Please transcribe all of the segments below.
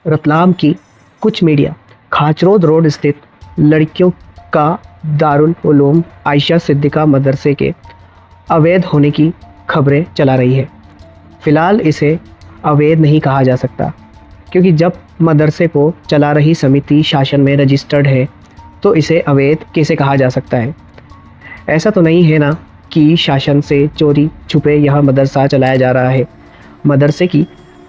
रतलाम की कुछ media Khachrod road स्थित लड़कियों का दारुल उलूम आयशा सिद्दीका मदरसे के अवैध होने की खबरें चला रही है। फिलहाल इसे अवैध नहीं कहा जा सकता, क्योंकि जब मदरसे को चला रही समिति शासन में रजिस्टर्ड है तो इसे अवैध कैसे कहा जा सकता है। ऐसा तो नहीं है ना कि शासन से चोरी छुपे यह मदरसा चलाया जा रहा है। मदरसे की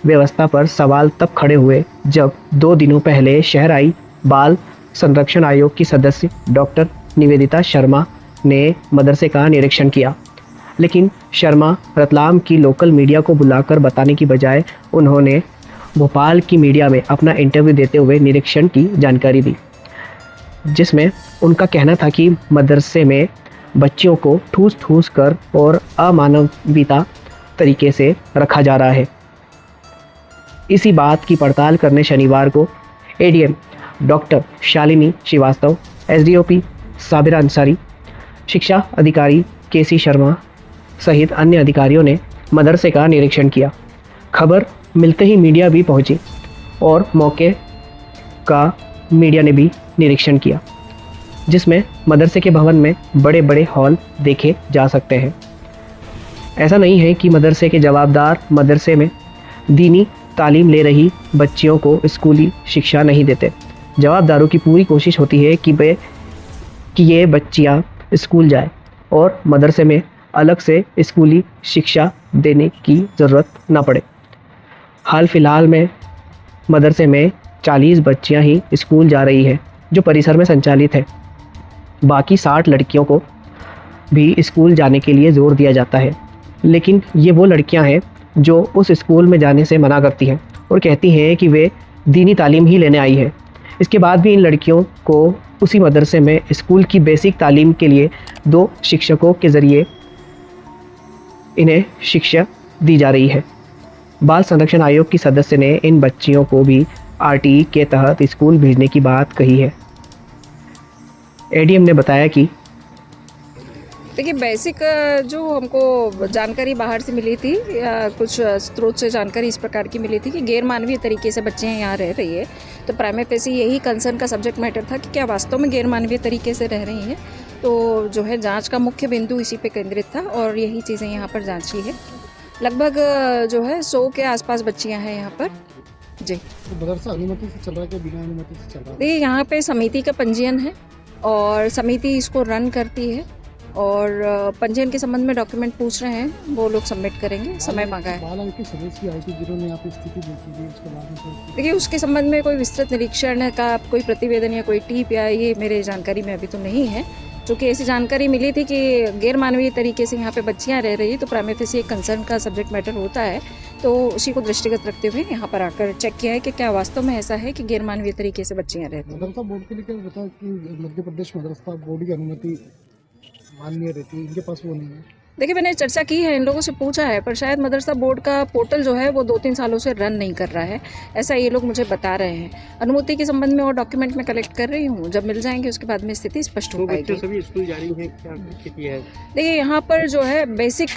व्यवस्था पर सवाल तब खड़े हुए जब 2 दिनों पहले शहराई बाल संरक्षण आयोग की सदस्य डॉक्टर निवेदिता शर्मा ने मदरसे का निरीक्षण किया। लेकिन शर्मा रतलाम की लोकल मीडिया को बुलाकर बताने की बजाय उन्होंने भोपाल की मीडिया में अपना इंटरव्यू देते हुए निरीक्षण की जानकारी दी, जिसमें उनका कहना था कि मदरसे में बच्चियों को ठूस कर और अमानवीय तरीके से रखा जा रहा है। इसी बात की पड़ताल करने शनिवार को ADM doctor Shalini Srivastava, SDOP Sabira Ansari, शिक्षा अधिकारी केसी शर्मा सहित अन्य अधिकारियों ने मदरसे का निरीक्षण किया। खबर मिलते ही मीडिया भी पहुंची और मौके का मीडिया ने भी निरीक्षण किया, जिसमें मदरसे के भवन में बड़े बड़े हॉल देखे जा सकते हैं। ऐसा नहीं है कि मदरसे के जवाबदार मदरसे में दीनी तालीम ले रही बच्चियों को स्कूली शिक्षा नहीं देते। जवाबदारों की पूरी कोशिश होती है कि ये बच्चियाँ स्कूल जाए और मदरसे में अलग से स्कूली शिक्षा देने की ज़रूरत ना पड़े। हाल फिलहाल में मदरसे में 40 बच्चियां ही स्कूल जा रही है, जो परिसर में संचालित है। बाकी 60 लड़कियों को भी स्कूल जाने के लिए ज़ोर दिया जाता है, लेकिन ये वो लड़कियां हैं जो उस स्कूल में जाने से मना करती हैं और कहती हैं कि वे दीनी तालीम ही लेने आई है। इसके बाद भी इन लड़कियों को उसी मदरसे में स्कूल की बेसिक तालीम के लिए 2 शिक्षकों के ज़रिए इन्हें शिक्षा दी जा रही है। बाल संरक्षण आयोग की सदस्य ने इन बच्चियों को भी आरटीई के तहत स्कूल भेजने की बात कही है। एडीएम ने बताया कि देखिए, बेसिक जो हमको जानकारी बाहर से मिली थी या कुछ स्रोत से जानकारी इस प्रकार की मिली थी कि गैर मानवीय तरीके से बच्चे यहाँ रह रही है। तो प्राइमरी फेसी यही कंसर्न का सब्जेक्ट मैटर था कि क्या वास्तव में गैर मानवीय तरीके से रह रही हैं। तो जो है जांच का मुख्य बिंदु इसी पे केंद्रित था और यही चीज़ें यहाँ पर जांची है। लगभग जो है 100 के आसपास बच्चियाँ हैं यहाँ पर जी। तो मदरसा अनुमति से चल रहा है कि बिना अनुमति से चल रहा है? देखिए, यहाँ पे समिति का पंजीयन है और समिति इसको रन करती है और पंजीयन के संबंध में डॉक्यूमेंट पूछ रहे हैं, वो लोग सबमिट करेंगे, समय मांगा है। बाल आयोग के सदस्य आईटी ब्यूरो ने यहाँ पे स्थिति देखी थी, उसके बाद में देखिए, उसके संबंध में कोई विस्तृत निरीक्षण का कोई प्रतिवेदन या कोई टीप या ये मेरे जानकारी में अभी तो नहीं है। चूँकि ऐसी जानकारी मिली थी कि गैर मानवीय तरीके से यहाँ पे बच्चियाँ रह रही है, तो प्राइमरी फेसी एक कंसर्न का सब्जेक्ट मैटर होता है, तो उसी को दृष्टिगत रखते हुए यहाँ पर आकर चेक किया है कि क्या वास्तव में ऐसा है कि गैर मानवीय तरीके से बच्चियाँ रहती हैं। मदरसा बोर्ड के लिए क्या बताया कि मध्य प्रदेश मदरसा बोर्ड की अनुमति मान्य रहती है, इनके पास वो नहीं है। देखिए, मैंने चर्चा की है, इन लोगों से पूछा है, पर शायद मदरसा बोर्ड का पोर्टल जो है वो 2-3 सालों से रन नहीं कर रहा है, ऐसा ये लोग मुझे बता रहे हैं। अनुमति के संबंध में और डॉक्यूमेंट मैं कलेक्ट कर रही हूँ, जब मिल जाएंगे उसके बाद में स्थिति स्पष्ट हो पाएगी। बच्चे सभी स्कूल जा रही हैं, क्या स्थिति है? देखिए, यहाँ पर जो है बेसिक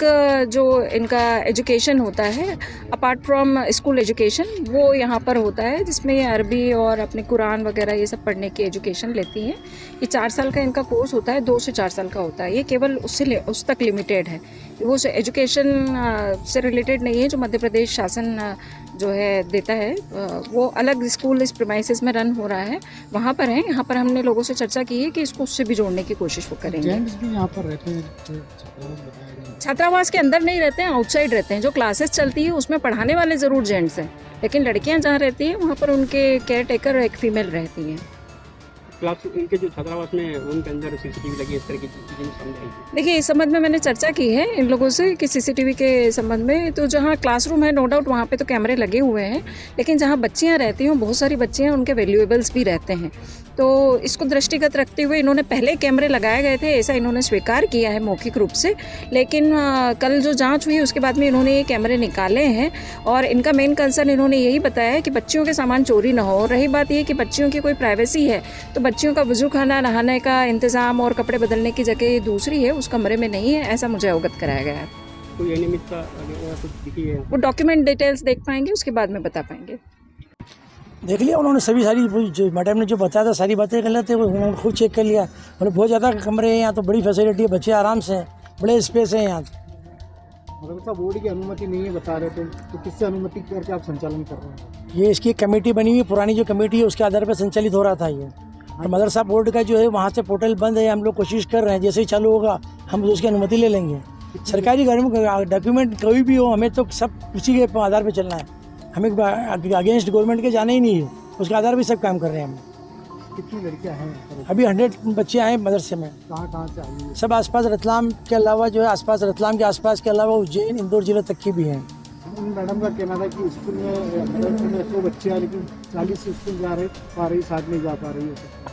जो इनका एजुकेशन होता है अपार्ट फ्रॉम स्कूल एजुकेशन, वो यहाँ पर होता है, जिसमें ये अरबी और अपने कुरान वगैरह ये सब पढ़ने की एजुकेशन लेती हैं। ये 4 साल का इनका कोर्स होता है, 2 से 4 साल का होता है। ये केवल उस तक लिमिटेड है, वो एजुकेशन से रिलेटेड नहीं है जो मध्य प्रदेश शासन जो है देता है। वो अलग स्कूल इस प्रीमाइसेस में रन हो रहा है, वहाँ पर है। यहाँ पर हमने लोगों से चर्चा की है कि इसको उससे भी जोड़ने की कोशिश वो करेंगे। जेंट्स भी यहाँ पर रहते हैं, छात्रावास बताया गया है। छात्रावास के अंदर नहीं रहते हैं, आउटसाइड रहते हैं। जो क्लासेस चलती है उसमें पढ़ाने वाले ज़रूर जेंट्स हैं, लेकिन लड़कियाँ जहाँ रहती हैं वहाँ पर उनके केयर टेकर एक फ़ीमेल रहती हैं। क्लास इनके जो छात्रावास में उनके अंदर सीसीटीवी लगी, इस तरह की चीज़ें समझाई? देखिए, इस संबंध में मैंने चर्चा की है इन लोगों से कि सीसीटीवी के संबंध में, तो जहाँ क्लासरूम है नो डाउट वहाँ पे तो कैमरे लगे हुए हैं, लेकिन जहाँ बच्चियाँ रहती हैं, बहुत सारी बच्चियाँ, उनके वैल्यूएबल्स भी रहते हैं। तो इसको दृष्टिगत रखते हुए इन्होंने पहले कैमरे लगाए गए थे, ऐसा इन्होंने स्वीकार किया है मौखिक रूप से, लेकिन कल जो जांच हुई उसके बाद में इन्होंने ये कैमरे निकाले हैं और इनका मेन कंसर्न इन्होंने यही बताया है कि बच्चियों के सामान चोरी ना हो। रही बात ये कि बच्चियों की कोई प्राइवेसी है, तो बच्चियों का वज़ू खाना, नहाने का इंतज़ाम और कपड़े बदलने की जगह दूसरी है, उस कमरे में नहीं है, ऐसा मुझे अवगत कराया गया है। कोई अनियमितता कुछ दिखी है? वो डॉक्यूमेंट डिटेल्स देख पाएंगे, उसके बाद में बता पाएंगे। देख लिया उन्होंने सभी सारी जो मैडम ने जो बताया था सारी बातें गलत है, वो उन्होंने खुद चेक कर लिया। मतलब बहुत ज़्यादा कमरे हैं यहाँ, तो बड़ी फैसिलिटी है, बच्चे आराम से हैं, बड़े स्पेस है यहाँ। मदरसा बोर्ड की अनुमति नहीं है बता रहे थे, तो किससे अनुमति करके आप संचालन कर रहे हैं? ये इसकी एक कमेटी बनी हुई, पुरानी जो कमेटी है उसके आधार पर संचालित हो रहा था ये। और मदरसा बोर्ड का जो है वहाँ से पोर्टल बंद है, हम लोग कोशिश कर रहे हैं, जैसे ही चालू होगा हम उसकी अनुमति ले लेंगे। सरकारी डॉक्यूमेंट कोई भी हो, हमें तो सब उसी के आधार पर चलना है, हमें अगेंस्ट गवर्नमेंट के जाना ही नहीं है, उसके आधार पर सब काम कर रहे हैं हम। कितनी लड़कियां हैं? अभी 100 बच्चे आए मदरसे में। कहाँ से आई है? सब आसपास रतलाम के अलावा जो है आसपास रतलाम के आसपास के अलावा उज्जैन इंदौर जिले तक की भी हैं। मैडम का कहना था कि स्कूल में 100 बच्चे हैं, लेकिन 40 स्कूल जा रहे 60 नहीं जा पा रही है।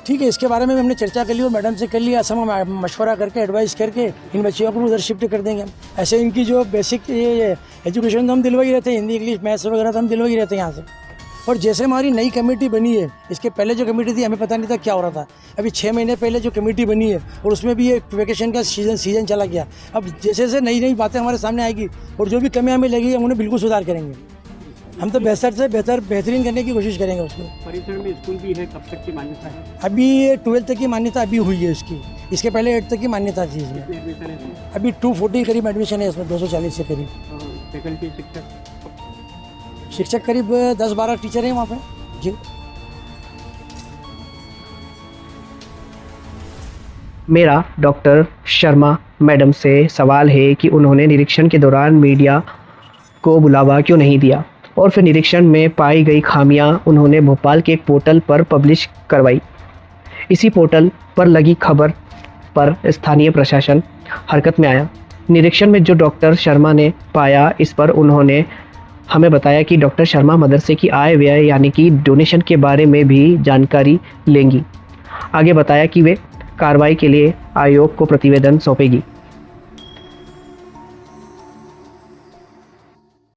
ठीक है, इसके बारे में हमने चर्चा कर ली और मैडम से कर लिया, सब हम मशवरा करके एडवाइस करके इन बच्चियों को उधर शिफ्ट कर देंगे। ऐसे इनकी जो बेसिक ये एजुकेशन तो हम दिलवा ही रहते हैं, हिंदी इंग्लिश मैथ्स वगैरह तो हम दिलवा ही रहते हैं यहाँ से। और जैसे हमारी नई कमेटी बनी है, इसके पहले जो कमेटी थी हमें पता नहीं था क्या हो रहा था। अभी 6 महीने पहले जो कमेटी बनी है और उसमें भी ये वेकेशन का सीजन चला गया। अब जैसे जैसे नई नई बातें हमारे सामने आएगी और जो भी कमियाँ हमें लगेगी हम उन्हें बिल्कुल सुधार करेंगे। हम तो बेहतर से बेहतरीन करने की कोशिश करेंगे उसको। परिसर में स्कूल भी है, कब तक की मान्यता है? अभी 12th तक की मान्यता अभी हुई है इसकी, इसके पहले 8th तक की मान्यता थी इसमें। एडमिशन है इसमें? अभी 240 करीब एडमिशन है इसमें, 240 से करीब। फैकल्टी शिक्षक करीब 10-12 टीचर हैं वहाँ पे जी। मेरा डॉक्टर शर्मा मैडम से सवाल है कि उन्होंने निरीक्षण के दौरान मीडिया को बुलावा क्यों नहीं दिया और फिर निरीक्षण में पाई गई खामियां उन्होंने भोपाल के एक पोर्टल पर पब्लिश करवाई। इसी पोर्टल पर लगी खबर पर स्थानीय प्रशासन हरकत में आया। निरीक्षण में जो डॉक्टर शर्मा ने पाया, इस पर उन्होंने हमें बताया कि डॉक्टर शर्मा मदरसे की आय व्यय यानी कि डोनेशन के बारे में भी जानकारी लेंगी। आगे बताया कि वे कार्रवाई के लिए आयोग को प्रतिवेदन सौंपेगी।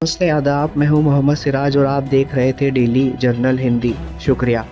नमस्ते, आदाब, मैं हूं मोहम्मद सिराज और आप देख रहे थे डेली जर्नल हिंदी। शुक्रिया।